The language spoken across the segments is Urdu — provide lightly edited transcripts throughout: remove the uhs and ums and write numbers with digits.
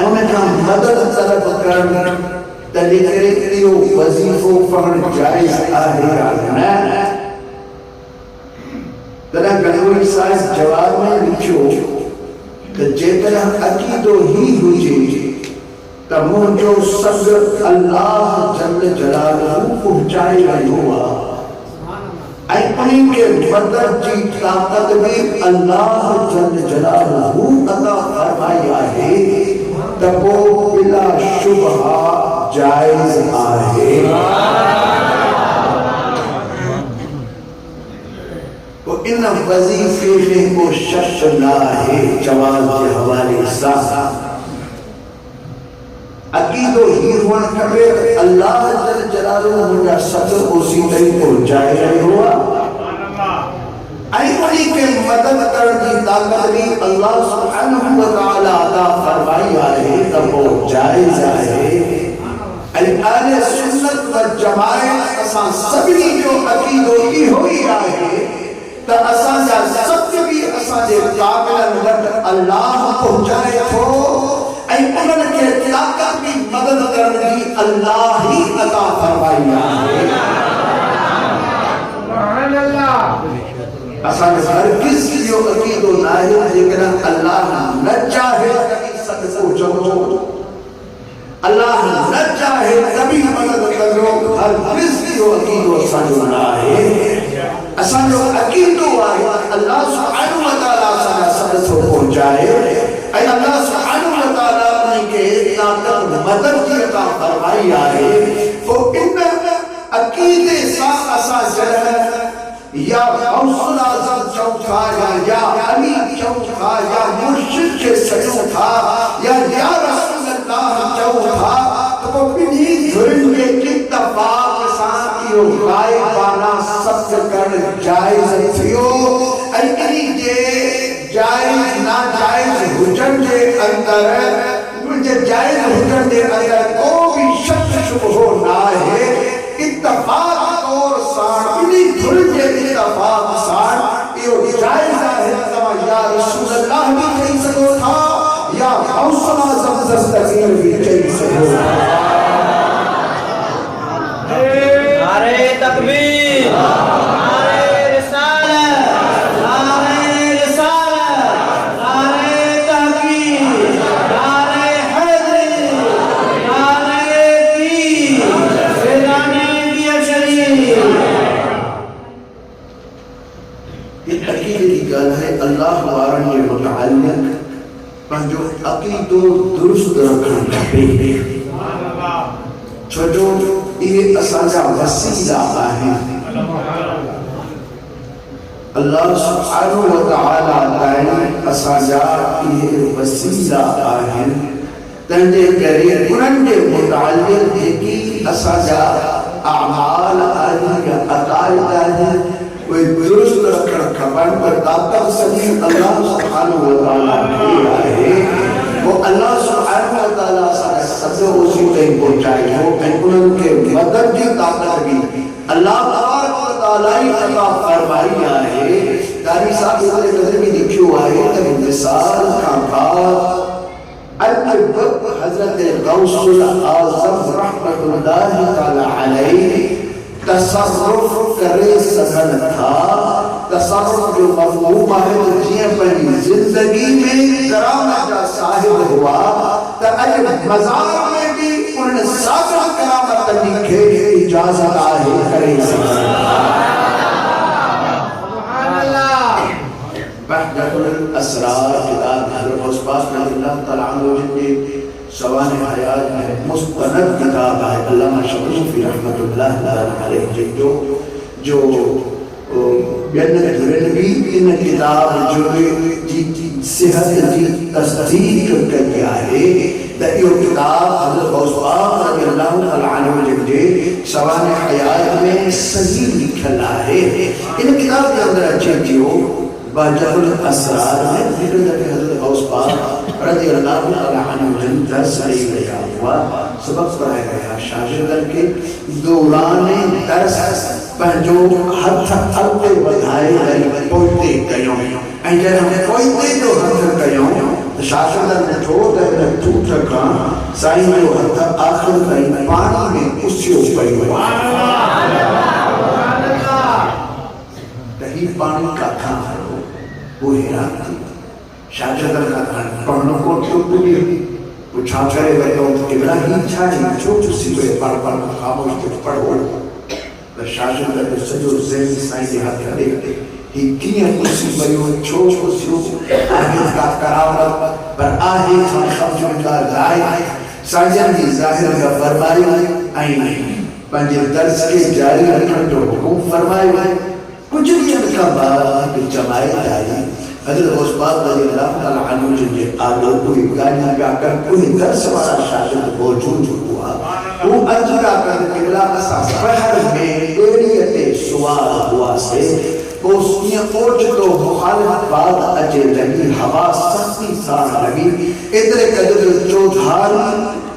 انہیں کا مدد طلب کرنا تلیکریو وظیفو پڑھن جائز آہے آگنا ترہ گنوری سائز جواب میں لکھو کہ جیتنا عقیدو ہی ہوجے تمہن جو صدر اللہ جل جلالہ پہنچائے گئی ہوا ایپنی کے مدد جی طاقت بھی اللہ جل جلالہ عطا فرمائی آئے تبو بلا شبہ جائز آئے تو ان وظیفے میں کو شک نہ ہے جواز کے حوالے سا عقیدو ہی ہونا کرے اللہ جل جلالہ مجھا صدر اسی طریق پہنچائے رہے ہوا ایوانی کے مدد کردی طاقت بھی اللہ سبحانہ وتعالی عطا فرمائی آئے تب وہ جائز آئے اہل سنت و جماعت اساں سبھی جو عقیدو ہی ہوئی آئے تا اساں جا سب بھی اساں جے قابل اللہ پہنچائے تو انہوں کے طاقت کی مدد کرنے اللہ ہی عطا فرمائی آئے سبحان اللہ اساں ہر کس جو عقید و ناہد لیکن اللہ نہ چاہے کبھی سب کو چلو اللہ نہ چاہے کبھی مدد کرو ہر کس جو عقید و سجنا ہے اساں جو عقید و اللہ سبحانہ وتعالی سب کو پہنچائے اے اللہ سبحانہ وتعالی کے طاقت مدد کی عطا فرمائی آئے تو ان عقیدے سا اسا جرح یا غوث اعظم چوتھا یا علی چوتھا یا مرشد کے سچوتھا یا رسول اللہ چوتھا تو انہی دھرن کے اتفاق ساتھیوں غائبانہ سب کر جائز تھیو انہی جے جائز نا جائز حجن کے اندر مجھے جائز حجن کے اندر کو بھی شک شبہ نہ ہے اتفاق اور سان انہی دھرن کے اتفاق سان یہ جائز ہے یا رسول اللہ بھی کہیں سکو تھا یا غوث اعظم دستگیر بھی کہیں سکو تھا نعرہ تکبیر اللہ وارن کے متعلق پنجو عقید و درست رکھن چاہے چھوٹو یہ اساجہ وسیلہ آئے اللہ سبحانہ وتعالی تعالی اساجہ یہ وسیلہ آئے تنجے کرے انہوں کے متعلق ایکی اساجہ اعمال آئے یا عقائد آئے کوئی درست رکھن کھپن پر طاقت سبھی اللہ سبحانہ وتعالی بھی آئے وہ اللہ سبحانہ وتعالی سب اسی تک پہنچائے ہو انہوں کے مدد کی طاقت بھی اللہ تعالی عطا فرمائی آئے داری صاحب اس قدر بھی لکھو آئے کہ مثال کا بعد حضرت غوث اعظم رحمت اللہ تعالی علیہ تصرف کرے سکن تھا تصرف جو مفہوم ہے تو جیئے پہنی زندگی میں کرامت کا صاحب ہوا تو اجب مزار میں بھی انہوں نے ساتھ کرامت لکھے اجازت آئے کرے سکن سبحان اللہ بحجت الاسرار کتاب حضرت عثمان رضی اللہ تعالیٰ عنہ جن کے سوان حیات میں مستند کتاب ہے علامہ شموفی رحمت اللہ علیہ جو بیانت رنوی ان کتاب جو صحت کی تصدیق کیا ہے یہ کتاب حضرت عثمان رضی اللہ عنہ جن سوان حیات میں صحیح لکھنا ہے ان کتاب کے اندر اچھے کیوں باجب الاسرار میں ذکر دفع حضرت عثمان رضی اللہ عنہ جن درس صحیح لیا ہوا سبق پڑھایا گیا شاگردن کے دوران درس پہنجو حد حلقے بدھائے گئی پوئتے گئیوں اینجا ہم پوئتے جو حد کئیوں شاشدہ نے چھوڑ دے ٹوٹ رکھا سائیں جو حتی آخر تائیں پانی میں اسی اوپر ہوا تہی پانی کا تھا وہ حیران تھی شاشدہ کا تھا پڑھنوں کو چھوٹ بھی وہ چھا کرے گئے تو ابراہیم چھائی چھوٹ سی کوئی پڑھ خاموش کچھ پڑھو شاشدہ نے سجو زین سائیں کے ہاتھ کرے ہی کیا کسی بیو چھوٹ سیو آہد کا کراوت پر آہد ہم خمجن کا لائے ساجن کی ظاہر کا فرمائی آئین پنجے درس کے جاری رکھن جو حکم فرمائی کچھ بھی ان کا بات جمائی آئی حضرت عثمان رضی اللہ تعالیٰ عنہ جنجے آدھو کوئی گاڑی پہ آکر کوئی درس والا شاشد موجود ہوا وہ اجر آکر قبلہ اساس بحر میں ایریت سوال ہوا سے پوسٹیاں اوچ تو مخالف بعد اجے لگی ہوا سختی سان لگی ادھر قدر چودھار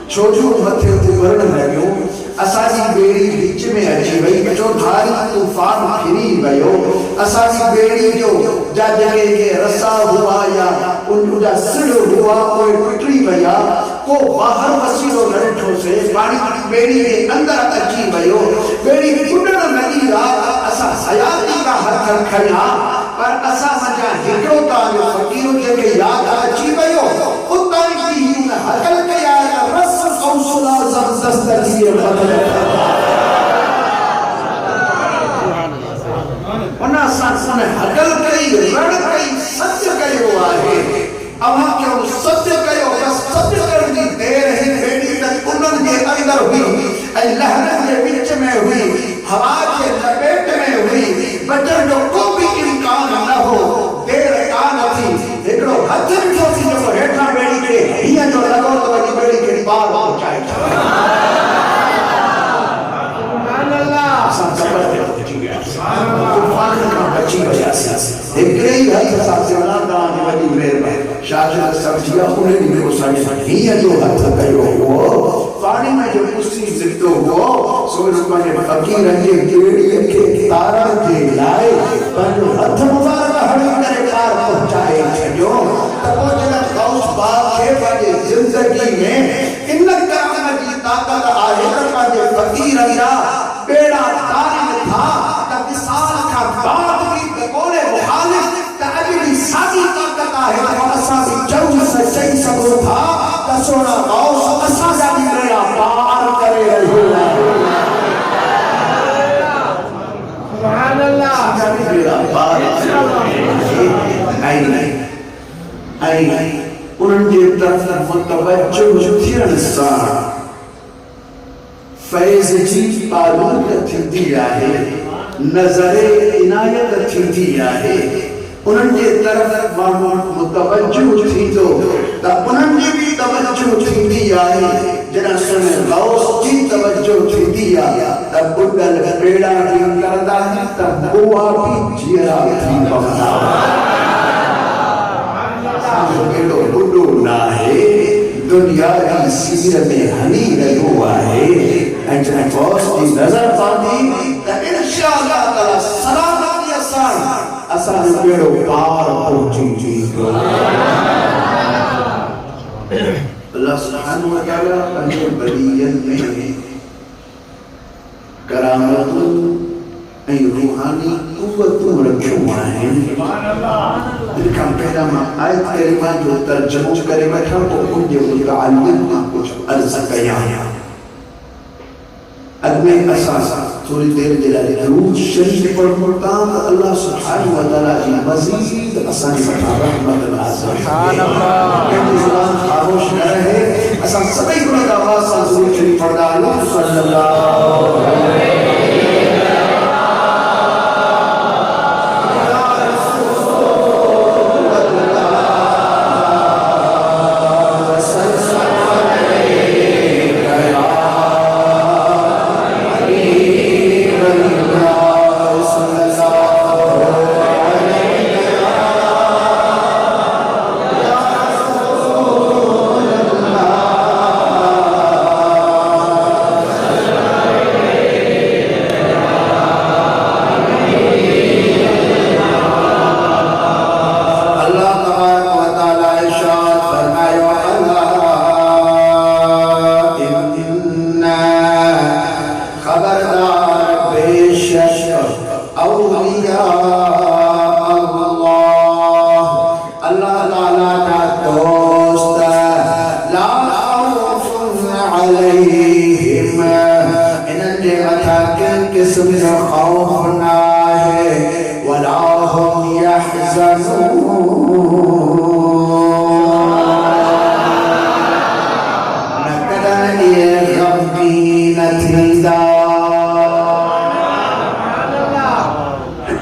چھوٹو متھے ہوتے ورن لگیوں اساسی بیڑی بیچ میں اچھی بھئی چودھاری طوفان پھری بھئیو اساسی بیڑی جو جا جگہ یہ رسا ہوا یا ان جا سڑ ہوا کوئی پٹری بھیا کو باہر وسیلو لڑٹھوں سے پانی بیڑی کے اندر اچھی بھئیو بیڑی پٹن لگی رات اسا حیاتی کا حد کھڑا پر اسا مجھا ہکڑو تاریو فقیروں جے کے یاد اچھی بھئیو اتائی کی ہی انہیں حقل کے آیا رس قوصلہ زبزست کیے بدل انہا سانسان حقل کئی رڑ کئی ستیہ کئی ہوا ہے اما کیوں ستیہ کئی ہو بس ستیہ کرنی دیر ہے بیٹی تک انہوں نے اندر ہوئی اللہ کے بچ میں ہوئی ہوا کے لپیٹ میں ہوئی بچر جو کو بھی امکان نہ ہو دیر کان تھی لیکنو حجر جو تھی جو ہیٹھا بیڑی کے ہی جو لگو تو بڑی بیڑی کے بار پہنچائے سبحان اللہ سب زبر دے بچی گیا طوفان کا بچی وجہ سے ایک گئی حد صاحب سے اللہ تعالیٰ نے وجی میر میں شاہد سمجھیا انہیں بھی میرے سامنے ہی جو حد کرو ہو پانی میں جو کسی زدو ہو سوچ پانے فقیر انجے گیڑی کے تارا کے لائے پر جو حد مبارکہ ہڑی کرے کار پہنچائے چھجو تبو جنت غوث باپ کے پانے زندگی میں انک کرامت کی طاقت آئے پانے فقیر انجا بیڑا تاری تھا تکسال کا بات بھی بکولے مخالف تعجیلی ساتھی طاقت آئے تو اصابی جو سے صحیح سبو تھا تسونا غوث اصابی بیڑا پار کرے رہے سبحان اللہ اصابی بیڑا پار کرے آئی انہوں نے طرف متوجہ تھیرن سان فیض جی آلود تھی آئے نظر عنایت تھی آئے انہوں نے طرف متوجہ تھی تو انہوں نے بھی توجہ تھی آئے جنہ سنے غوث جی توجہ تھی آئے تب بڑھل بیڑا کی کردہ تب بوا بھی جیرا تھی بہنا سامنے بڑھو نہ ہے دنیا کی سیر میں ہنی رہو آئے انجھنے غوث کی نظر پاتی تا انشاءاللہ تعالی سلامتی اسان پیڑو پار پہنچی جی اللہ سبحانہ وتعالی انجھے بلیین میں کرامت ای روحانی قوتوں رکھوں آئیں دلکم پہلا میں آیت کریمہ جو ترجمہ کرے بیٹھا تو انجھے متعلم کچھ عرض کیا ادمِ اساسا تھوڑی دیر دلالی درود شریف پر مرتام اللہ سبحانہ وتعالی کی مزید اسانی بتا رحمت اللہ سبحان اللہ کہ زبان خاموش نہ رہے اسان سبھی گناہ کا واسطہ درود شریف پر دالو صلی اللہ علیہ جسم کا خوف نہ ہے ولا هم يحزنون نہ کدی غمگین تھیدا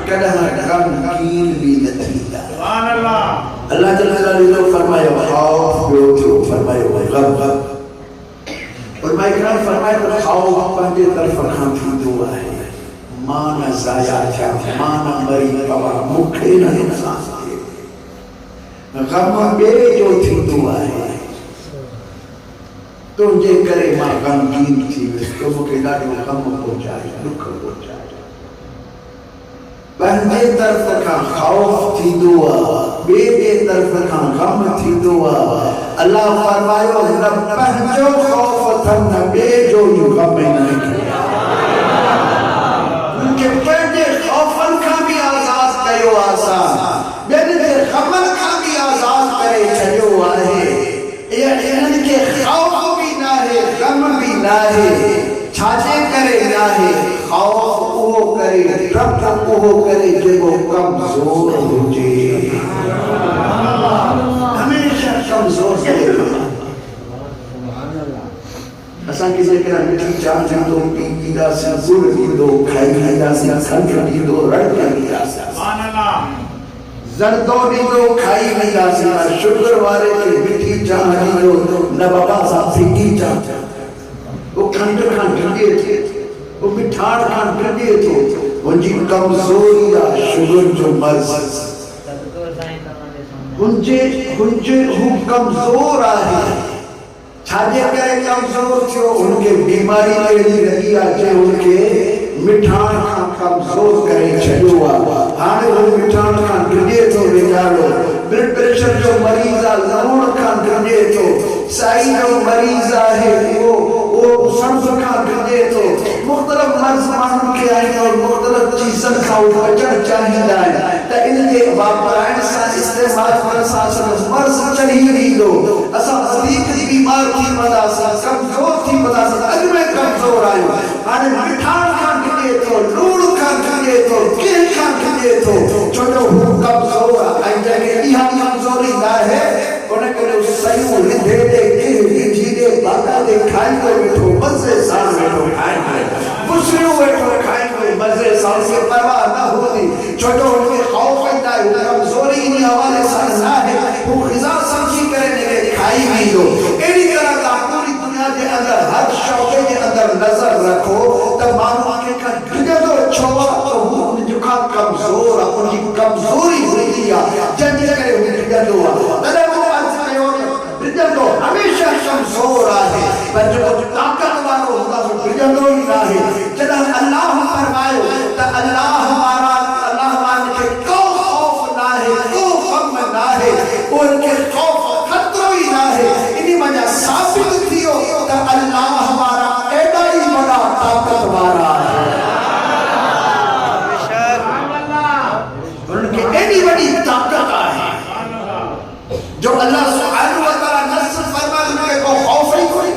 کدی غمگین بھی نہ تھیدا اللہ جل جلالہ فرمایا خوف جو فرمایا غم علماء کرام فرمائے تو خوف پہنجے طرف کھان تھی دعا ہے مانا ضائع تھا مانا مری پوا مکھے نہ انسان تھے غم بے جو تھی دعا ہے تجھے کرے ماں غمگین تھی تو مکھے ڈاڑی غم ہو جائے دکھ ہو جائے پہنجے طرف کھان خوف تھی دعا بے طرف کھان غم تھی دعا اللہ فرمائے رب پہنجو خوف تھن بے جو یوں غم نہیں کیا کہ پہنجے خوفن کا بھی آزاد کیو آسان بینے غمن کا بھی آزاد کرے چھجو آئے ان کے خوف بھی نہ ہے غم بھی نہ ہے چھاجے کرے نہ ہے خوف وہ کرے رب وہ کرے جو کمزور ہو جائے ہمیشہ کمزور سے اساں کی ذکر مٹھی چاہ دو پی دا سے گڑ دی دو کھائی دا سے کھنڈ دی دو رڑ دی دا سے سبحان اللہ زردو دی دو کھائی دا سے شکر والے کے مٹھی چاہ دی دو نہ بابا صاحب پھیکی چاہ وہ کھنڈ دی تھے وہ مٹھاڑ کھنڈ دی تھے ان جی کمزوری دا شکر جو مرض ان جے کمزور آئے چھاجے کرے کمزور تھو ان کے بیماری لگی رہی آجے ان کے مٹھان کا کمزور کرے چھڑوا آنے وہ مٹھان کا گرے تو بچارو بلڈ پریشر جو مریضہ ضرور کا گرے تو سائی جو مریضہ ہے وہ سنف کا گرے تو مختلف مرض مانوں کے آئیں اور مختلف چیزن کا بچڑ چاہی دائیں تا ان کے باپرائن سا استعمال فرسا مرض چڑھی نہیں دو اسا صدیق بیمار کی مدہ سا کمزور کی مدہ سا اج میں کمزور آئیں آنے مٹھان کھان گئے تو لوڑ کھان گئے تو کیل کھان گئے تو چھوٹو کمزور آئیں جائے یہاں کمزوری نہ ہے انہیں کہ اس سیوں لدھے دے جیدے باتا دے کھائیں گے بیٹھو مزے سال بیٹھو کھائیں گے مشریوں بیٹھو کھائیں گے مزے سال سے پرواہ نہ ہو دی چھوٹو ان کے خوف ہے کمزوری انہی حوالے سال نہ ہے وہ خزا سمجھی کرنے کے کھائی بھی دو ایڈی طرح کا پوری دنیا کے اندر ہر شعبے کے اندر نظر رکھو تب مانو آنکھیں کا ڈھگے دو چھوڑا تو وہ جو کا کمزور ان کی کمزوری ہوئی دیا جنجے کرے ہوئی ڈھگے دو بجندو ہمیشہ کمزور آئے پر جو طاقت وارو ہوتا تو بجندو ہی رہے جنہ اللہ فرمائے تو اللہ ہمارا کے کو خوف نہ ہے کو غم نہ ہے ان کے خوف خطرہ ہی نہ ہے انہی وجہ ثابت تھیو تو اللہ ہمارا ایڈا ہی بڑا طاقت وارا ہے ان کے ایڈی بڑی طاقت آئے جو اللہ سبحانہ وتعالی نصر فرمائے ان کے کو خوف ہی کوئی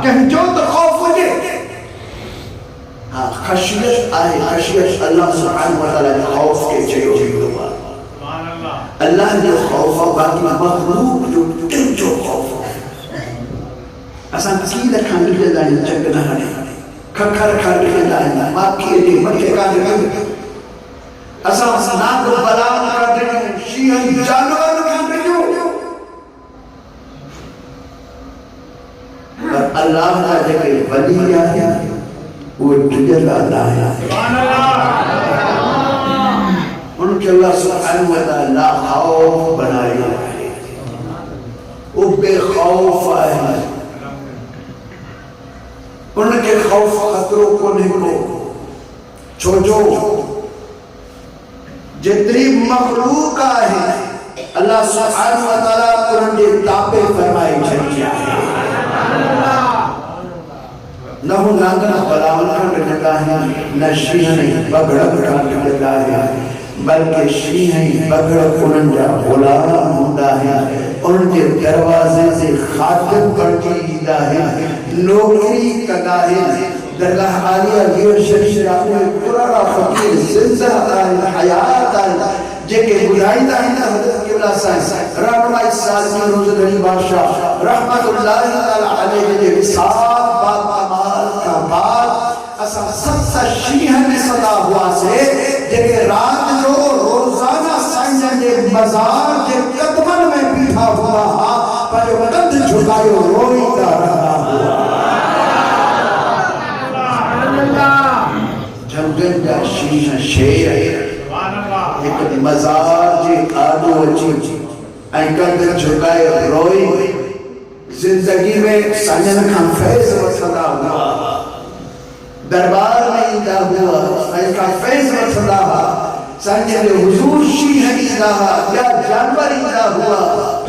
کہ جو تو خوف ہو جائے خشیت آئے خشیت اللہ سبحانہ وتعالی خوف کے چیو دعا اللہ نے خوف باقی مخلوق جو خوف اساں کی لکھان لکھے دائیں چنگ نہ ہنے کھکھر کھر لکھے دائیں ماں کی ایڈی مکے کا لکھے اساں ناک بلان کا دنیا شیعن جانور کا دنیا پر اللہ کا جگہ ولی آیا وہ جل اللہ ہے ان کے اللہ سبحانہ وتعالی خوف بنائی ہے وہ بے خوف آئے ان کے خوف خطروں کو نہیں کو چھوڑو جتنی مخلوق آئے اللہ سبحانہ وتعالی قرآن کے تابع فرمائی چھڑیا ہے نہ ہوں ناندنا بلاون کھنڈ لگا ہے نہ شیحنی بگڑا کھنڈ لگا ہے بلکہ شیحنی بگڑا کننجا غلام ہوندہ ہے ان کے دروازے سے خاتم پڑتی ہیدہ ہے نوکری کدا ہے درگاہ عالیہ گیر شریف رانے قرآن فقیر زندہ آئین حیات آئین جے کے گزائی دائیں حضرت قبلہ سائن رحمہ سالمی روز دنی بادشاہ رحمت اللہ علیہ جے وصال بات کمال کا بات اسا ستہ شیح میں صدا ہوا سے جے کے رات جو روزانہ سائن جے مزار جے قدمن میں بیٹھا ہوا پر جو قد جھکائے روئی دا رہا ہوا جنگن جا شیح شیر ایک مزار جی آدو اچھی این قد جھکائے روئی زندگی میں سنن کا فیض وصدا ہوا دربار میں ایدہ ہوا این کا فیض وصدا ہوا سنن حضور شیح ایدہ یا جانور ایدہ ہوا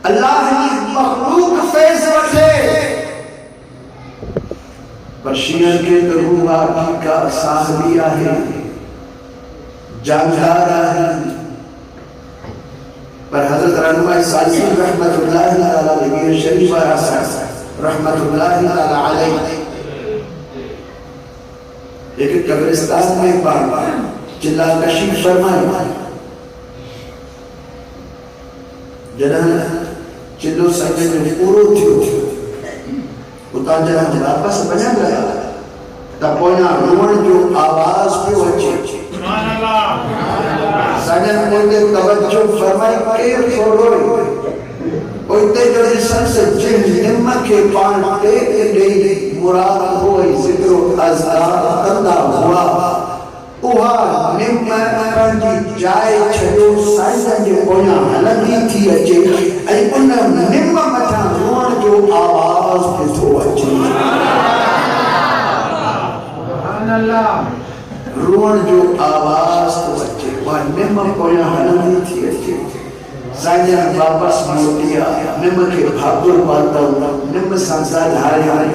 اللہ کی مخلوق فیض وصے پر شیعہ کے درو آبی کا صاحبی آئے جانگار آئے پر حضرت رنمہ سالسی رحمت اللہ علیہ شریف آئے رحمت اللہ علیہ ایک قبرستان میں پاڑا چلا کشیف فرمائے جنہاں چلو سنگے میں پورو تھیو اتاں جنہاں واپس بنا گیا تا پوینا روڑ جو آواز پہ وچے سنگن مجھے توجہ فرمائی کیر چھوڑوئی اویتے جو انسان سے جن نمہ کے پانٹے گئی مراد ہوئی ذکر و ازدار تندہ ہوا اوہا نمہ پانٹی جائے چھڑو سائنسن جو پوینا حلندی تھی اچھے ای انہا نمہ مچھا روڑ جو آواز پہ تو اچھے روڑ جو آواز تو اچھے وہ نمہ پوینا حلندی تھی اچھے سائنسن واپس موٹیا نمہ کے بھاگر باتا ہوا نمہ سنسال ہائے آئے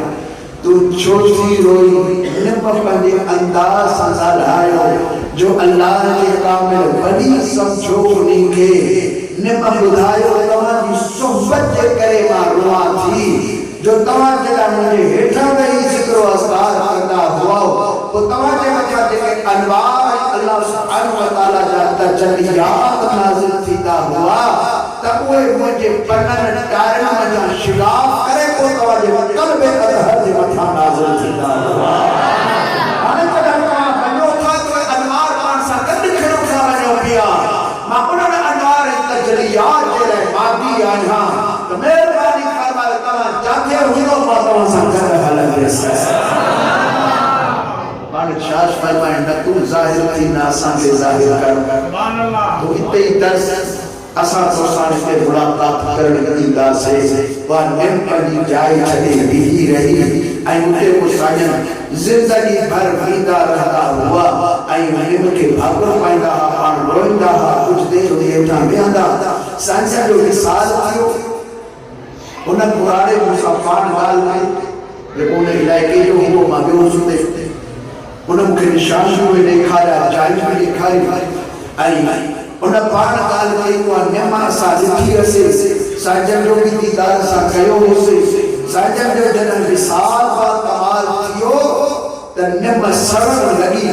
تو چھوٹی روئی نمہ پہنے انداز سنسال آئے ہو جو اللہ کے کامل بڑی سمجھو نہیں کے نمہ بدھائے ہو تمہاری صحبت جے کرے ماں روا تھی جو تمہاں جگہ مجھے ہیٹھا گئی ذکر و اذکار کرتا ہوا وہ تمہاں جگہ جے انوار اللہ سبحانہ وتعالی جاتا جلیات نازل تھیتا ہوا تب وہ مجھے پنن ڈارنا مجھا شگاف کرے کو تمہاں جگہ قلب اظہر جے مجھا نازل تھیتا ہوا آنے چلے تمہاں بنیو تھا تو انوار پانسا کند کھڑو تھا بنیو پیا ماں انہوں انوار تجلیات جے رہے مادی آنہا تو میرے بانی فرمائے تمہاں جاتے ہوئے ماں تمہاں سمجھا رہا لگے سے شاش فرمائے نہ تو ظاہر تھی نہ آسان کے ظاہر کر تو اتنے ہی درس اساں تو سانے کے ملاقات کرنے کی دا سے وہاں نم پڑی جائے چھلے بھی رہی این اتے کو سائن زندگی بھر بیدہ رہتا ہوا این نم کے بھاگر پائندہ پان روئندہ کچھ دیر ہوئے جہاں بیاندہ سائنسہ جو مثال تھیو انہیں قرآن مصفان ڈال میں لیکن انہیں علاقے جو ہو مانگے وہ سنتے انہیں مکہ نشان ہوئے دیکھایا جائز میں دیکھایا انہیں پان کال کے کو نعمہ صادقی رسے ساجن جو بھی دیدار سا کہو اسے ساجن جو جنہ وصال با کمال کیو تن نعمہ سرر لگی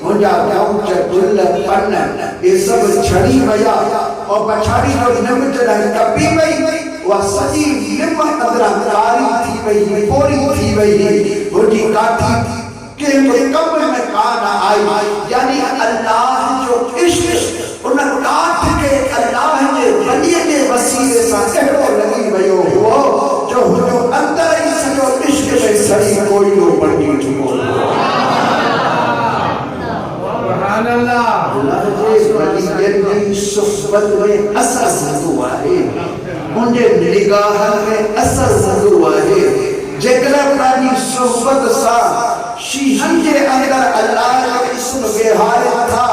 انجا گاؤں چل پن یہ سب چھڑی بیا اور پچھاڑی جو نعمہ جنہ کبھی بئی وہ سجی نعمہ قدرہ کاری تھی بئی پوری تھی بئی وہ جی کاٹھی کہ کم میں کانا آئی یعنی اللہ جو عشق انہیں کاٹ کے اللہ کے بلیے کے وسیلے سا کہو لگی بیو ہو جو اندر ہی سے جو عشق میں سڑی کوئی لو پڑی چھو سبحان اللہ اللہ جی بلیے کی صحبت میں اثر زدو آئے انجھے نگاہ میں اثر زدو آئے جگرہ پرانی صحبت سا شیہن کے اندر اللہ جو اسم بہار تھا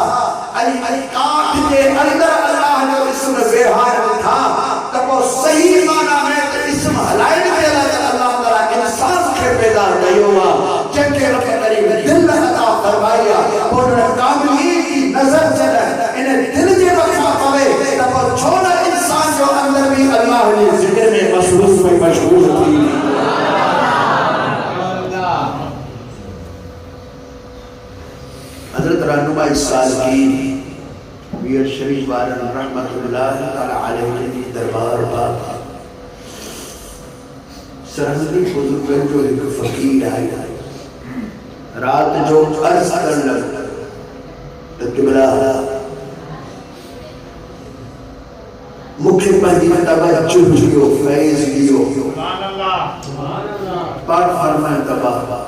کاٹ کے اندر اللہ جو اسم بہار تھا تب وہ صحیح معنی میں تو اسم حلائن کے اللہ تعالیٰ انسان کے پیدا نہیں ہوا جن کے رب قریب دل عطا فرمایا اور کاملی کی نظر چلے انہیں دل کے وقفہ پوے تب وہ چھوڑا انسان جو اندر بھی اللہ نے ذکر میں مشروط میں مشغول تھی 22 سال کی میر شریف وارن رحمت اللہ تعالی علیہ کی دربار باب سرحدی بزرگن جو ایک فقیر آئی رات جو عرض کر لگ تو قبلہ مکھے پہنی توجہ دیو فیض دیو پار فرمائے تباہ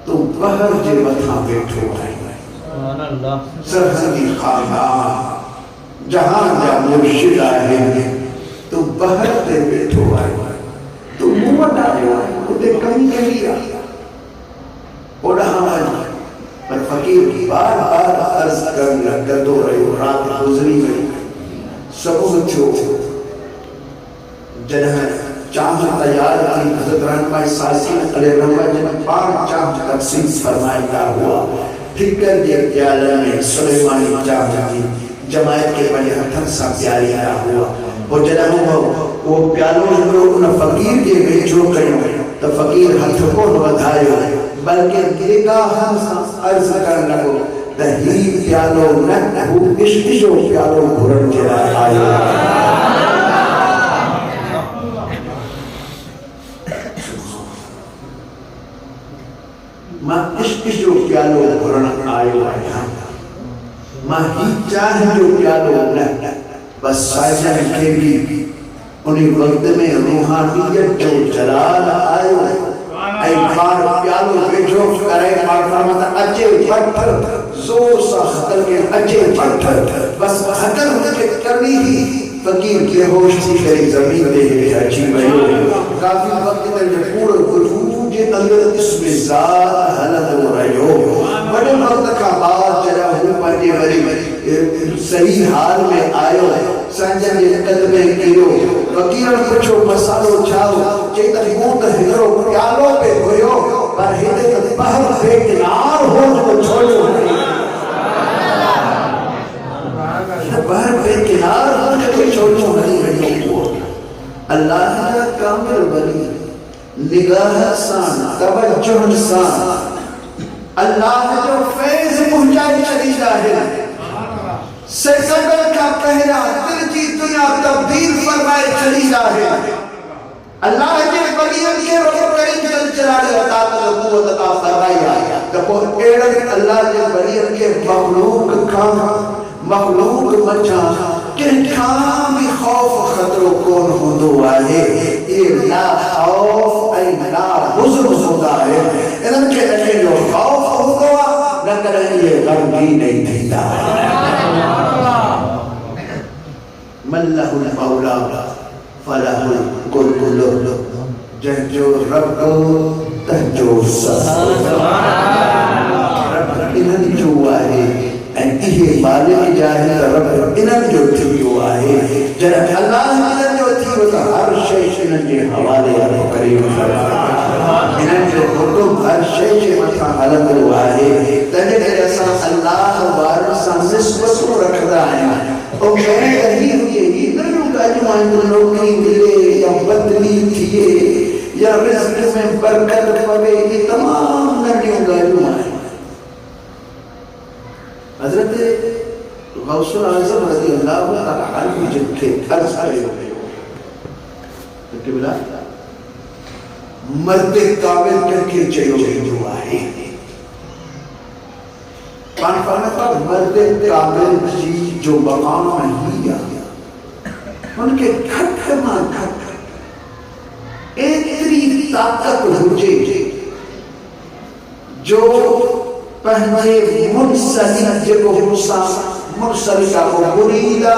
تم بہر جے متھا بیٹھو آئی سرحدی خاندان جہاں جا مرشد آئے تم بہر جے بیٹھو آئی تم مومت آئے تے کمی کمی آئی اوڑا پر فقیر بار بار عرض کرنے لگو رہے رات گزری گئی سبب چھو جنہ چاہت تیار کی حضرت رحمہ ساسی علیہ رحمہ جنہ 5 چاہت تقسیم فرمائے ہوا فکر دے پیالہ میں سلیمانی چاہت کی جماعت کے بڑے ہتھن سا پیاری آیا ہوا وہ جنہ وہ پیالوں جو انہ فقیر کے بیچو کریں تو فقیر ہتھ کو نوادھائے بلکہ نگاہ عرض کر لگو تحیب پیالو نکہو اشتشو پیالو گھرن جرا آئے ماں اشتشو پیالو گھرن آئے ماں ہی چاہے جو پیالو نکہ بس سائزن کے بھی انہیں وقت میں روحانیت جو جلال آئے اے بار پیالو بیٹھو کرے بار فرماتا اچھے پتھر زور سا خطر کے اچھے پتھر بس خطر کے کرنی ہی فقیر کے ہوش تھی کہ زمین دے گئے اچھی بھائیو کافی وقت میں پورا وجود کے اندر اس میں ذات حلت ہو رہی ہو بڑے وقت کا بعد جرا ہوں پڑھنے والی صحیح حال میں آئے سنجن یہ قدمیں کیو فقیرن پچھو مسالو چھاو چیتا موت ہنرو پیالو پہ ہوئیو پر ہیتے تک بہر پہ کنار ہو جو چھوڑو بہر پہ کنار ہو جو چھوڑو نہیں اللہ کا کامل بنی نگاہ سان توجہ سان اللہ جو فیض پہنچائی چلی جاہے سیکنڈر کا پہرا دل کی دنیا تبدیل فرمائے چلی جاہے اللہ کے بلیت کے روح کریم جل جلالہ طاقت قوت عطا فرمائی آیا تو ایڑن اللہ کے بلیت کے مخلوق مچا کہ کام بھی خوف خطروں کون ہوندو آئے یہ لا خوف اے لا حضر ہوتا ہے انہوں کے لئے جو خوف ہوندو آئے نہ کریں یہ غمگی نہیں دیتا من لہ المولا فلہ القلب جہجو رب تہجو سب رب انہوں جو آئے انتہی مالک جاہے رب انہوں جو تھیو آئے جنہ اللہ انہوں جو تھیو تا ہر شیش انہوں کے حوالے آئے کریم انہوں جو حکم ہر شیش مطا حلق ہوا ہے تنجھے ایسا اللہ وارسا نسبت رکھ رہا ہے اور میں کہی ہوئی یہ دنوں کا جو آئندہ نوکری ملے یا بدلی تھیے یا رزق میں برکت پوے یہ تمام نبیوں کا جو آئے حضرت غوث العظم رضی اللہ عنہ جن کے عرض آئے ہوئے کہ بلا مرد کامل کر کے چلو جو آئے پان فرماتا مرد کامل جی جو مقام ہی آیا ان کے گھٹ مان گھٹ اتنی طاقت ہوجے جو پہنجے منسلی جب منسلی کا وہ مریدہ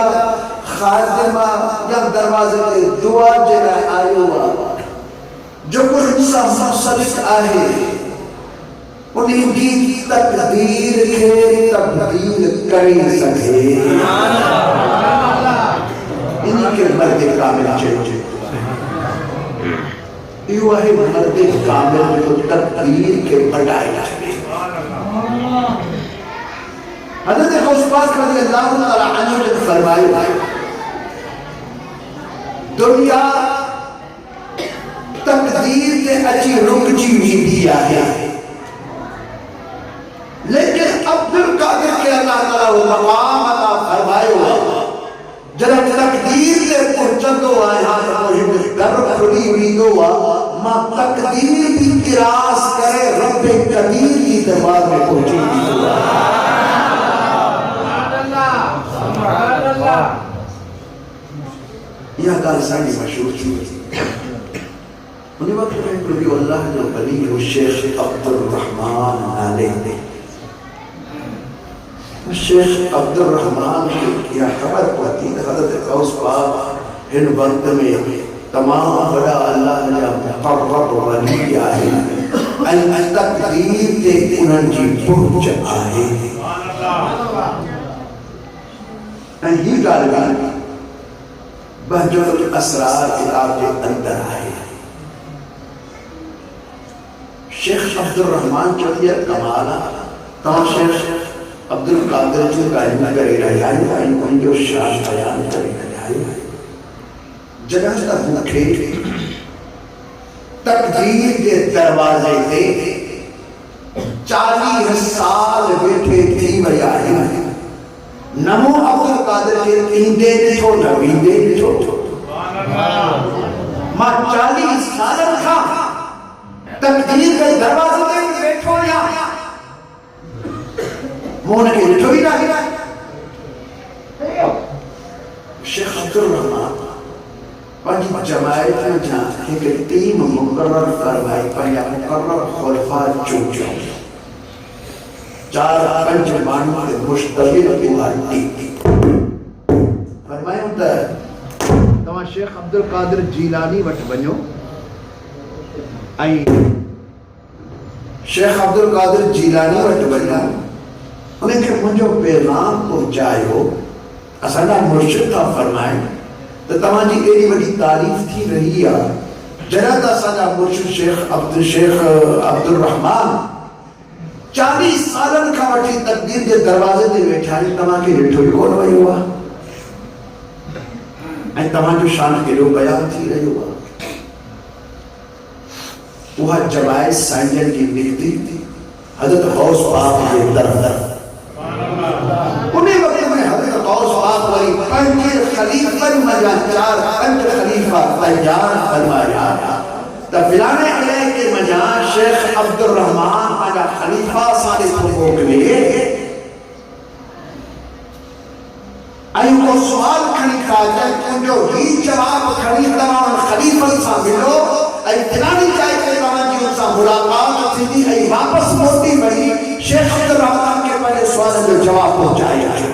خادمہ یا دروازے کے دعا جنہ آئیوہ جو کچھ منسلی آئے انہیں کی تقدیر کے تبدیل کری سکے انہیں کے مرد کامل چاہیے یہ ہے مرد کامل کو تقدیر کے بڑھائے جائے حضرت غوث پاک رضی اللہ تعالیٰ عنہ نے فرمایا دنیا تقدیر کے اچھی رک چی بھی دیا ہے لیکن عبد القادر کے اللہ تعالیٰ وہ مقام عطا فرمائے ہوا جب تقدیر کے پہنچن ہوا یہاں پر در کھلی ہوئی ہوا ماں تقدیر بھی قراس کرے رب قدیر کی دربار میں پہنچی ہوئی یہ گل ساری مشہور تھی انہیں وقت میں کبھی اللہ جو بلی وہ شیخ عبد الرحمن نالے دے شیخ عبد الرحمن کی یہ خبر پاتی حضرت غوث پاک ہن وقت میں تمام بڑا اللہ نے مقرب ولی آئے ان تقدیر کے انہن جی پہنچ آئے ہی غالبان بہجر الاسرار کتاب کے اندر آئے شیخ عبد الرحمن چلیے کمالا تمام شیخ عبد القادر جو قائم کرے رہے آئے ان جو شاہ بیان کرے رہے آئے جگہ تا بھوکے تقدیر کے دروازے تے 40 سال بیٹھے تھی ویائی نمو عبد القادر کے تیندے چھو نویندے چھو ماں 40 سال تھا تقدیر کے دروازے تے بیٹھو یا مونے کے لٹھو ہی رہا شیخ عبد الرحمن پنج جماعت میں جہاں کہ 3 مقرر فرمائی پہیا مقرر خلفاء چوچو 4-5 مانو کے مشتبیر دوارتی فرمائی ہوتا ہے تمہاں شیخ عبد القادر جیلانی وٹ بنیو آئی شیخ عبد القادر جیلانی وٹ بنیو انہیں کہ مجھو پیغام پہنچائے ہو اسانا مرشد کا فرمائے تو تمہاں جی ایڈی بڑی تعریف تھی رہی ہے جنہاں اسانا مرشد شیخ عبد الرحمن 40 سالن کا وٹی تقدیر کے دروازے دے بیٹھائی تمہاں کے لٹھوئی کون ہوئی ہوا این تمہاں جو شان کے لوگ بیان تھی رہی ہوا وہ جماعت سائنجن کی نکتی تھی حضرت غوث پاک کے طرف انہیں وقت میں حضرت غوث پاک والی 5 خلیفہ مجان 4-5 خلیفہ بیان فرمایا تفلانے علیہ کے مجان شیخ عبد الرحمن آجا خلیفہ صالح حقوق لئے ایو کو سوال خلیفہ جائے ان جو ہی جواب خلیفہ خلیفہ سا ملو ای تلانی چاہے کہ تمام جی ان سا ملاقات تھی دی ای واپس موٹی بڑی شیخ عبد الرحمن کے پہلے سوال جو جواب پہنچائی ہے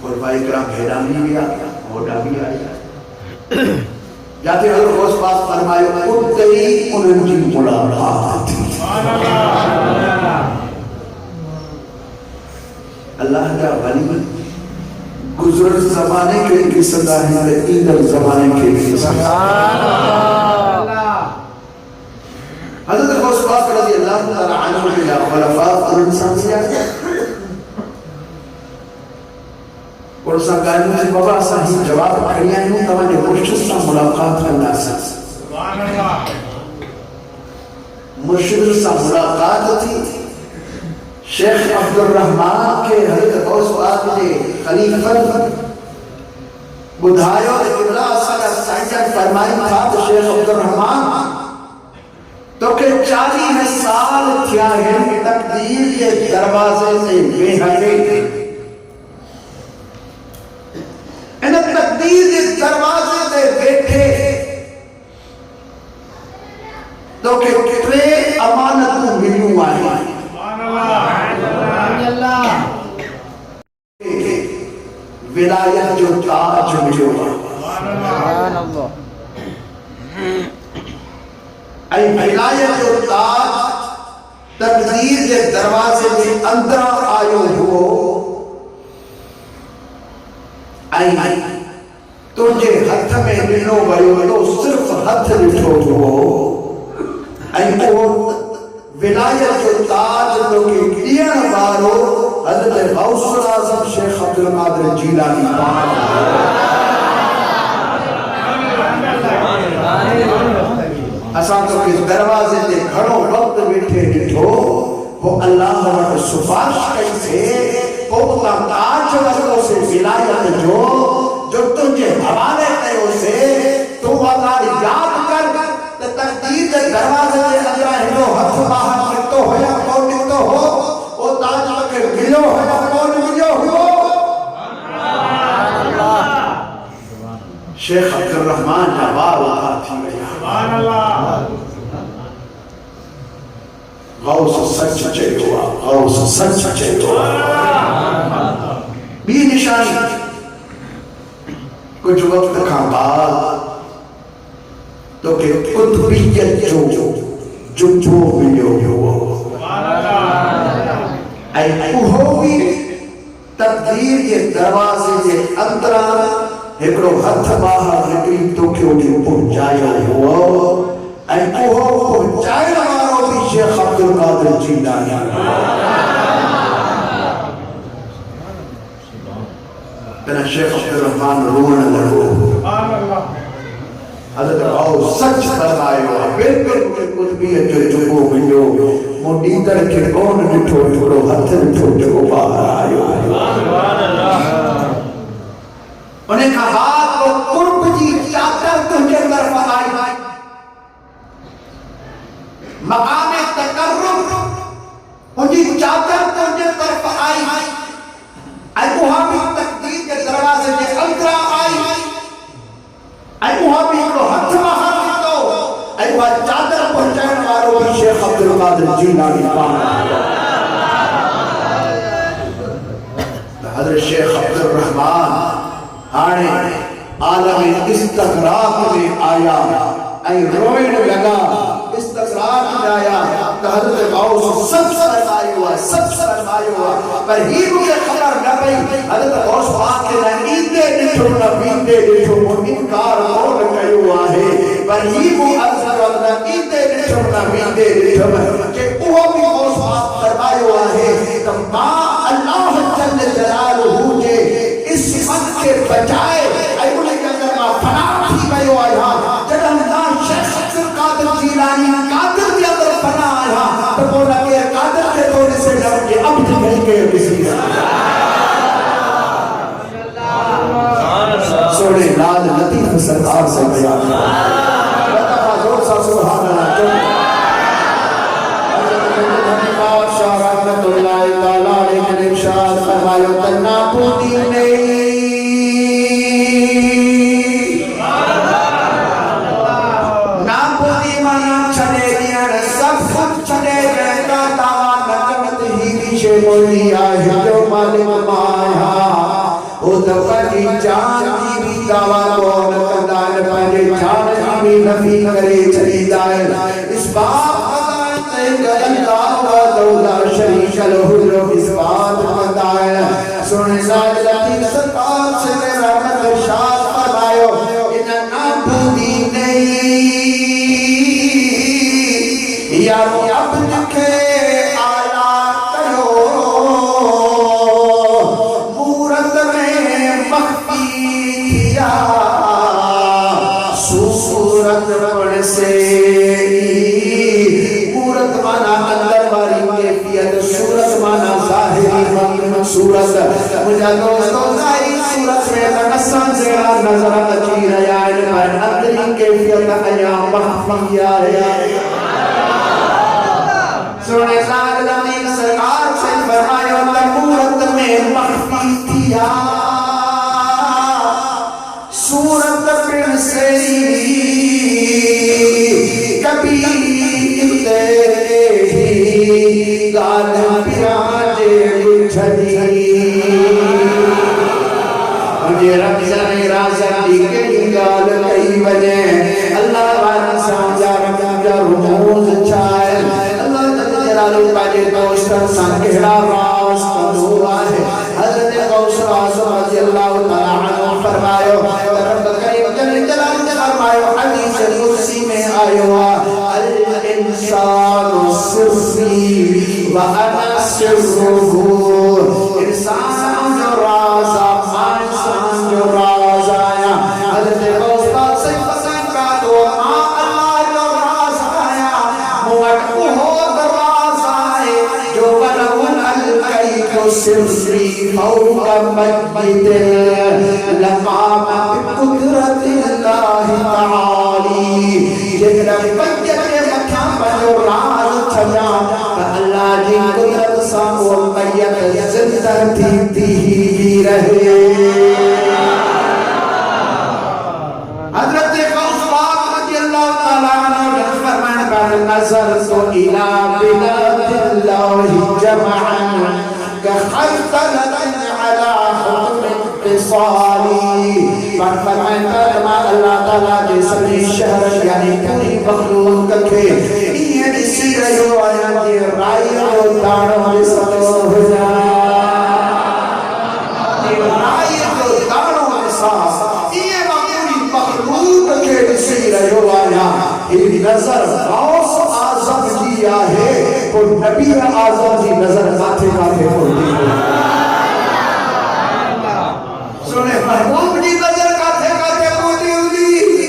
قربہ اکرام حیرانی بھی آیا موٹا بھی آیا جاتے حضرت غوث پاک فرمائے اتنی انہوں کی ملاقات تھی اللہ کا ولی گزر زمانے کے لیے صدا ہے ایدر زمانے کے لیے صدا حضرت غوث پاک رضی اللہ تعالیٰ عنہ کے خلفاء اور انسان سے آتا اور سا قائم سے بابا صحیح جواب کھڑیاں ہوں تمہارے مرشد سے ملاقات کرنا سکتا مرشد سے ملاقات تھی شیخ عبد الرحمن کے حضرت غوث پاک نے خلیفہ بدھائیو قبلہ صلی سائنجن فرمائی تھا تو شیخ عبد الرحمن تو کہ 40 سال کیا ہے تقدیر کے دروازے سے بے ہٹے انہیں تقدیر کے دروازے سے بیٹھے تو کہ کتنے امانت ملوں آئی ولایت جو تاج ملو ای ولایت جو تاج تقدیر کے دروازے میں اندر آئے ہو ای تجھے ہاتھ میں ملو بھائیو تو صرف ہاتھ لٹھو ہو ای وہ ولایت جو تاج تو کہ دین بارو حضرت غوث اعظم شیخ عبد القادر جیلانی اساں تو کس دروازے تے گھڑوں وقت بیٹھے ڈٹھو وہ اللہ وٹ سفارش کئی سے وہ تاج وجہ سے ولایت جو تجھے حوالے کئے سے تو وقار یاد کر تقدیر کے دروازے تے اندرا ہلو ہتھ باہر نکتو ہو یا کون نکتو ہو وہ تاج کے ملو ہو یا کون ملو ہو شیخ عبد الرحمن جواب آتی سبحان اللہ غوث سچ چیتوا غوث سچ چیتوا بھی نشانی کچھ وقت کا بعد تو کہ قطبیت جو ملیو اے اوہوی تقدیر کے دروازے کے اندرا ایکڑو ہتھ باہر نکلی تو کہ انہیں پہنچایا ہوا اے اوہو پہنچائے ہمارو بھی شیخ عبد القادر جیلانی تنا شیخ عبد الرحمن رونا لگو حضرت باؤ سچ فرمائے ہوا بالکل قطبیت جو ملیو مڈیدر کے کون ڈٹھو ٹھوڑو ہتھ ڈٹھو جو باہر آئے انہیں کہا تو قرب جی چادر تجھے طرف آئی مقام تقرب انہیں چادر تجھے طرف آئی اے محابی تقدیر کے دروازے کے اندرا آئی اے محابی کو ہتھ باہر نکتو اے وہ چادر پہنچائن وارو بھی شیخ عبد القادر جیلانی حضرت شیخ عبد الرحمن آنے عالم استغراق میں آیا اے روئن لگا استغراق میں آیا کہ حضرت غوث سب فرمائے ہوا پر ہی مجھے خبر نہ پئی حضرت غوث پاک کے نہ ایندے ڈٹھو نہ بیندے ڈٹھو وہ انکار کون کیوں آئے پر ہی مجھے نہ ایندے ڈٹھو نہ بیندے ڈٹھو کہ وہ بھی غوث پاک فرمائے ہوا ہے کہ ماں اللہ جل جلالہ جے اس من کے بجائے اے انہیں کے اندر ماں فنا تھی گئے ہو آیا جب اللہ شیخ عبد القادر جیلانی قادر کے اندر فنا آیا تو بولا کہ قادر کے توڑے سے جب یہ عبد نہیں کے کسی سوڑے لال لطیف سرکار سے بیان بطفہ زور سا سبحان اللہ شاہ رحمت اللہ تعالیٰ لیکن ارشاد فرمائیو تنا پوتی نہیں نا پوتی مانا چھنے دیا سب خود چھنے رہتا دعوان نکمت ہی بیشے مولی آئی جو مالک مایا او دفعی جان کی بھی دعوان کو نکمدان پہلے جان کی بھی نفی کرے چلی دائے اس باپ اللہ دولا شریک لہو اس بات مدائے سنے ساتھ لطیف سرکار سے میرا مدرشاد فرمائیو انہا نابودی نہیں یا عبد کے آلہ کرو مورد میں مخفی یا صورت پڑھ سے صورت مجھا دوستو ظاہری صورت میں تقسم زیرا نظر اچھی رہا ہے من اندری کیفیت حیا مخفیہ ہے سنے سار لطیف سرکار سے فرمایا تمورت میں مخفی تھیا صورت پر سے کبھی گال پیراجے مجھے رب زمین رازقی کے گال کئی وجہ اللہ وانا سامجا رمجا رموز چائے اللہ جلالو پاجے دوستر سنکہڑا راز کنو آئے حضرت غوث آزم رضی اللہ تعالیٰ عنہ فرمائیو رب کریم جل جلالو فرمائیو حدیث قدسی میں آئیو الانسان صرفی وَأَنَا سِرُّهُ انسان جو راز آیا انسان جو راز آیا حضرت غوث پاک سے پسند کا تو اللہ جو راز بیت لقام بقدرت اللہ تعالی جہرا بچے مکھا پر راز چھجا اللہ جی قدرت سا وہ میت زندہ تھی رہے حضرت غوث پاک رضی اللہ تعالیٰ عنہ فرمان کا نظر تو الہ بلاد اللہ جمعا كخيطلة على حكم اتصالي فرمان کا اللہ تعالیٰ جسمی شہر یعنی پوری مخلوق کے یہ اسی رہو آیا کہ رائی و دانوں لسطو ہو جا رائی و دانوں لسطو یہ پوری مخلوق کے اسی رہو آیا ایک نظر غوث آزم دیا ہے اور نبی آزم دی نظر ماتھے ماتھے ہوتی ہے سنے محبوب دی نظر کاتھے کاتھے ہوتی ہوتی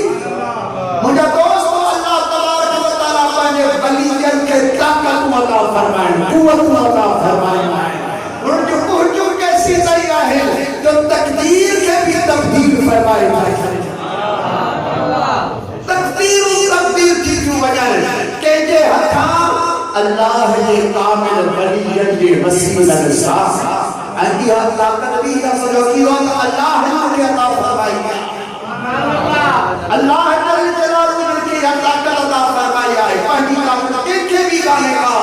مجھے دوستو اللہ تبارک و تعالیٰ پانے ولیجن کے طاقت عطا فرمائیں قوت عطا فرمائیں اور جو پہنچو کیسی طریقہ ہے جو تقدیر کے بھی تبدیل فرمائیں تقدیر کی جو وجہ ہے کہ یہ ہتھاں اللہ یہ کامل ولیجن یہ وسیلہ نصاف انہی اللہ قدبی کا سجوکی ہو تو اللہ نے عطا فرمائی ہے اللہ جل جلالہ نے اللہ کا عطا فرمایا ہے پہلی طاقت ایک بھی گانے کا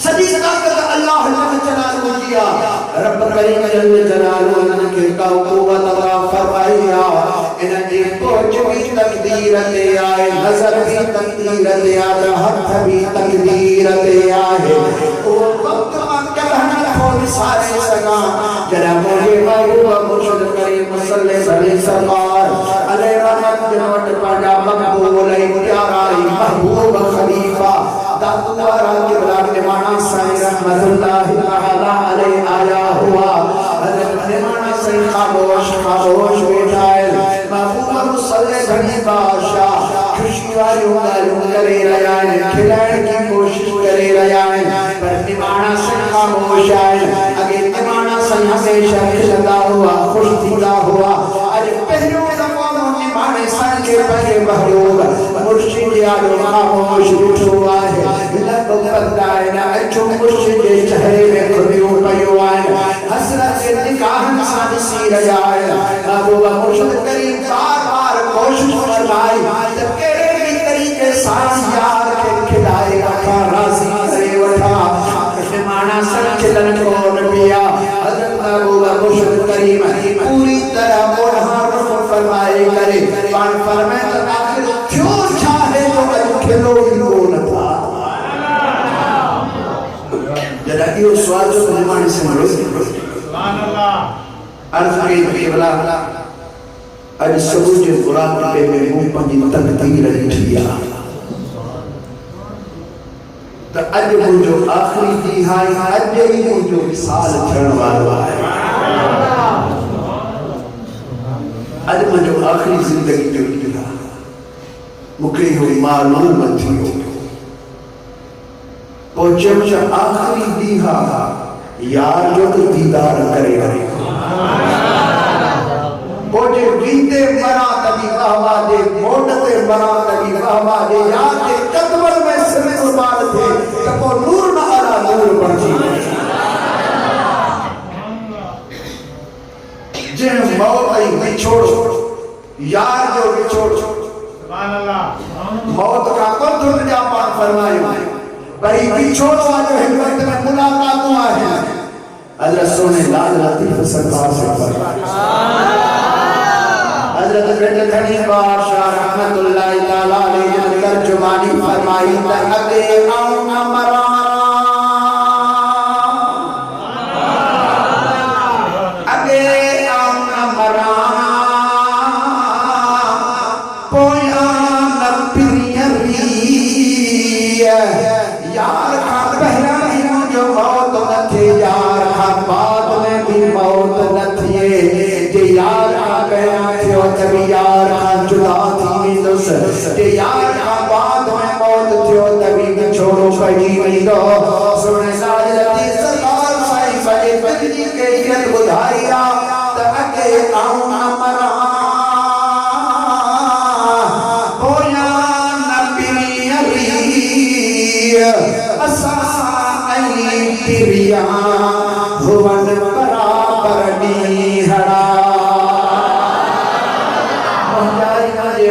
سجی طاقت اللہ جل جلالہ دیا رب کریم جل جلالہ نے قوت عطا فرمایا انہیں دی پہنچ بھی تقدیر لے آئے نظر بھی تقدیر لے آئے ہاتھ بھی تقدیر لے آئے اور وقت کہنا کھول سارے سگا جناب مجھے محبوب مرشد کریم صلی اللہ علیہ سرکار علیہ رحمت جنوٹ پاڑا مقبول پیارائی محبوب خلیفہ داتوارا کبلار نمانا سائی رحمت اللہ تعالی علیہ آیا ہوا حضرت نمانا سائی خاموش خاموش بیٹھائے محبوب صلی بھنی بادشاہ خوشی والیوں گالوں کرے رہائیں کھلائیں کی کوشش کرے رہائیں پر نمانا سے خاموش آئیں اگر نمانا سے ہمیشہ کھلتا ہوا خوش دیدہ ہوا آج پہلوں دفعہ نمانے سن کے پہلے محبوب مرشد یادوں خاموش بٹھو آئے لب بردائیں اچھو مرشد چہرے میں کھلیوں پیو آئیں حسرت سے نکاہن سانسی رجائیں محبوب مرشد کریم بار بار کوشش فرمائی جب کہے بھی طریقے سانس یاد کے کھلائے رکھا راضی کرے وٹھا مانا سن چلن کو نبیا حضرت محبوب مرشد کریم پوری طرح موڑھا رفع فرمائے کرے پان فرمائے تو آخر کیوں چاہے تو اج کھلو ہلو نہ تھا جدا کہ وہ سوال جو نمانے سے مرو سبحان اللہ عرض کے بلا اج سبوج قرآن پہ میں ہوں پنجی تقدیر لٹھیا تو اج وہ جو آخری دی ہائی اج ہی وہ جو سال چھڑ والا ہے اج میں جو آخری زندگی جو کیا مکری ہوئی معلوم تھی ہو پہنچے مجھے آخری دی یار جو تو دیدار کرے گئے پہنچے بیتے مرا کبھی بہوا دے موٹتے مرا کبھی بہوا دے یاد کے قدمر میں سر قربان تھے کہ وہ نور نہ آلا نور بڑھتی جن موت آئی بچھوڑو یار جو بچھوڑو موت کا کل دنیا پاک فرمائے بڑی بچھوڑو آجو حکمت میں ملاقاتوں آئے حضرت سونے لال لطیف سرکار سے فرمائے حضرت بیٹھ دھنی بادشاہ رحمت اللہ تعالیٰ علیہ ترجمانی فرمائی لگے آؤں مران اگے آؤں مران پویا نپریری یار کا پہلا جو موت نہ تھے یار کا بعد میں بھی موت نہ تھے یار کا پہلا تبھی یار کا جدا تھی دوست یار کا بعد میں موت تھیو تبھی چھوڑو پڑی آؤں مرا ہویا نبی علی اسائی تیریا بھون برابر نیہڑا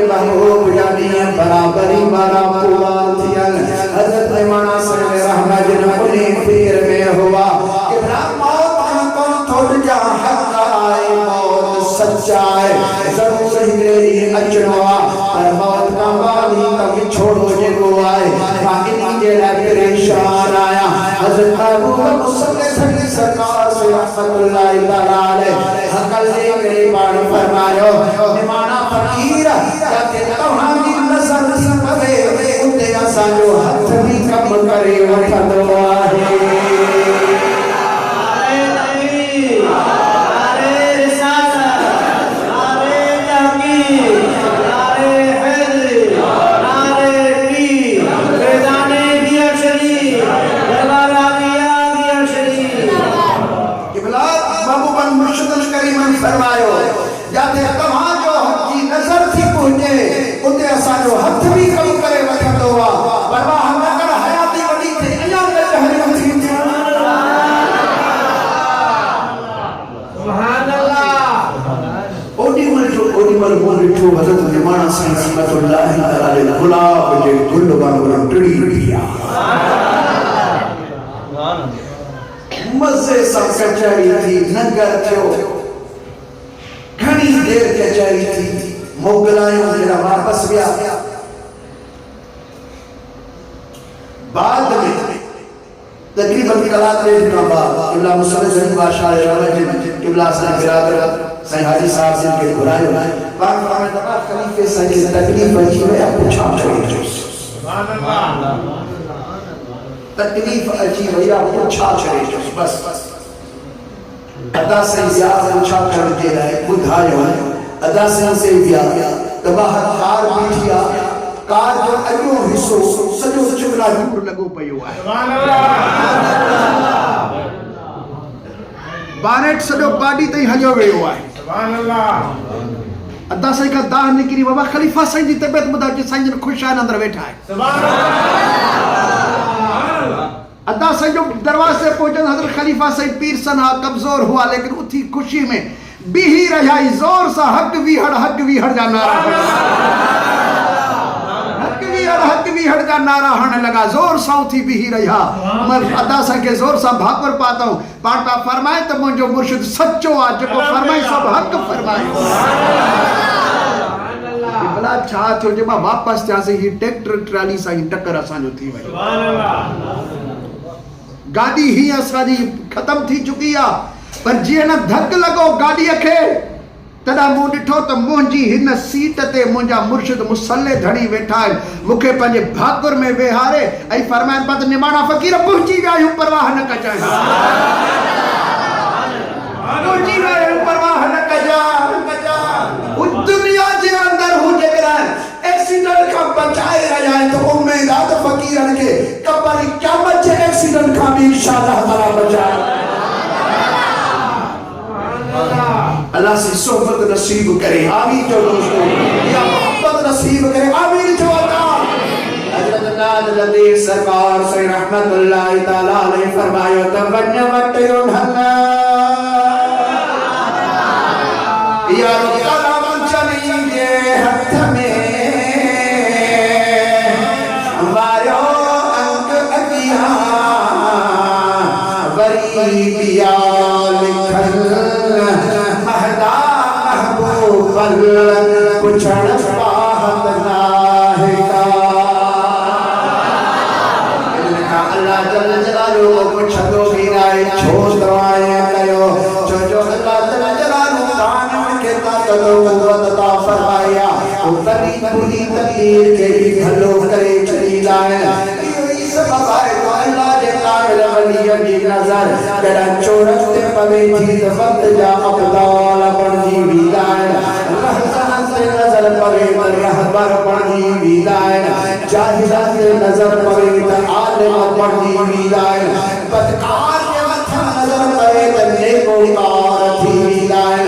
محبوب جانی برابری بارا پواتیاں حضرت ایمانہ صلی رحمہ جن انہیں پیر میں ہوا کہ موت کن تھوڑ جا حق آئے موت سچائے ضرور ہی اچنوا پر موت کا بالی کبھی چھوڑو جے کو آئے باقی جیڑا پریشان آیا حضرت ابو بکر صلی سرکار سے رحمت اللہ تعالی حقل دے میرے بانی فرمائیو ایمانہ فقیر جاتے توہانی نظر تھی پڑے اندے ایسا جو ہاتھ بھی کم کرے وٹھت واہے فرمائیو جاتے تمہاں جو حق کی نظر تھی پہنچے اندے ایسا جو ہاتھ بھی کم کرے وقت ہوا برواہ ہمیں کر حیاتی بڑی تھی ایام میں جہری تھی سبحان اللہ اوڈی مل بولٹو حضرت نمانہ سے رحمت اللہ تعالی گلاب جے گل بانو ٹڑی پیا مزے سب کچھائی تھی نگر تھو گھنی دیر کچھائی تھی موگلائیوں جنہ واپس گیا بعد میں تقریباً کلات لے دنوں بعد قبلہ مسلم زمین بادشاہ رواجن قبلہ صلی برادر سائن حاجی صاحب سے کے قرآن پاک فرمائے تقا خلیفے سائن تکلیف عجیب ہے آپ پوچھا چاہیے سبحان اللہ تکلیف عجیب ہے آپ پوچھا چاہیے بس ادا سے زیادہ پوچھا کر دے رہا ہے بدھائیوں ادا سے زیادہ تباہ کار بیٹھیا کار جو ایو حصو سجو چکلا جھوٹ لگو پئیو ہے سبحان اللہ بانٹ سجو باڈی تے ہجو ویو ہے سبحان اللہ ادا سے کا داہ نکری بابا خلیفہ سائیں دی طبیعت مدا کہ سائیں جن خوشان اندر بیٹھا ہے سبحان اللہ ادا سے جو دروازے پہنچے حضرت خلیفہ سے پیر سنہا کمزور ہوا لیکن اتھی خوشی میں بھی ہی رہائی زور سا حق ویہڑ جا نارا حق ویہڑ جا نارا ہنے لگا زور سا اتھی بھی ہی رہا میں ادا سے کے زور سا بھاپر پاتا ہوں پاٹا فرمائے تو مجھو مرشد سچو آج کو فرمائے سب حق فرمائے بلا چھات ہو جب واپس جاسے ہی ٹیکٹر ٹرالی سا ہی ٹکر اسان جو تھی وئی گاڑی ہی اسانی ختم تھی چکی ہے پر جی نہ دھک لگو گاڑی اکھے تدا مو ڈٹھو تو مونجی ہن سیٹ تے مونجا مرشد مسلح دھڑی ویٹھا ہے مکھے پنجے بھاگر میں وہارے ای فرمائن پت نمانا فقیر پہنچی ویا ہوں پرواہ نہ کجا پہنچی ویا ہوں پرواہ نہ کجا او دنیا جے اندر ہو جے کران ایکسیڈنٹ کا بچائے رہا ہے تو امید آتا فقیرن کے کبری قیامت جے ایکسیڈنٹ کا بھی انشاءاللہ تعالی بچائے اللہ سے صحبت نصیب کرے آمین جو دوستو یا محبت نصیب کرے آمین جو اللہ حضرت نادر سرکار سے رحمت اللہ تعالی علیہ فرمائیو تبنی وٹیون حنا یا رکلام چلیے ہتھ میں وارو انک اگیاں وری بیا لکھل مہدا محبوب پچھڑ پاہت ناہی کا اللہ جل جلالو پچھڑو بھی رائے چھوٹ روائے کہو جو اللہ جل جلالو قانم کے طاقت و قدرت عطا فرمایا اتری پوری تقدیر کے بھی بھلو کرے چلی لائے یہ سبب آئے تو اللہ جل ولی کی نظر جڑا چورتے پوے تھی وقت جا ابدال پڑھی ویدائن رہزان سے نظر پوے پر رہبر پڑھی ویدائن جاہدان سے نظر پوے پر عالم پڑھی ویدائن بدکار کے وقت نظر پوے پر نیکو کار تھی ویدائن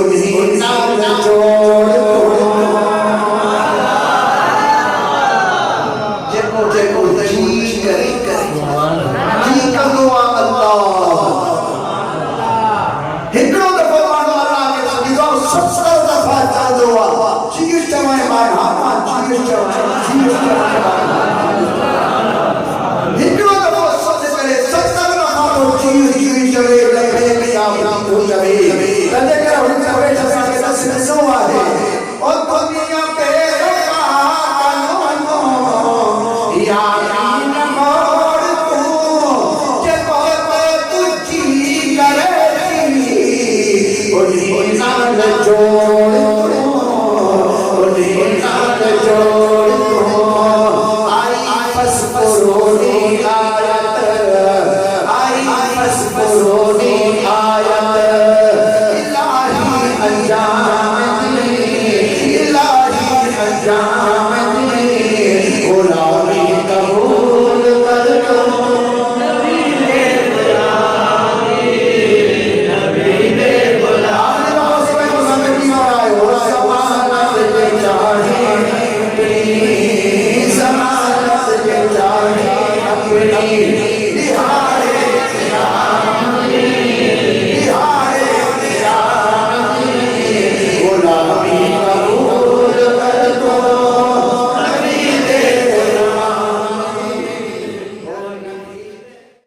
انہیں نال جوڑ جکو جکو جی کرے جی کندو اللہ ہکڑو دفعہ مانو اللہ کے سکیزوں 70 دفعہ چاندو چیز چوائے مائے ہاں چیز چوائے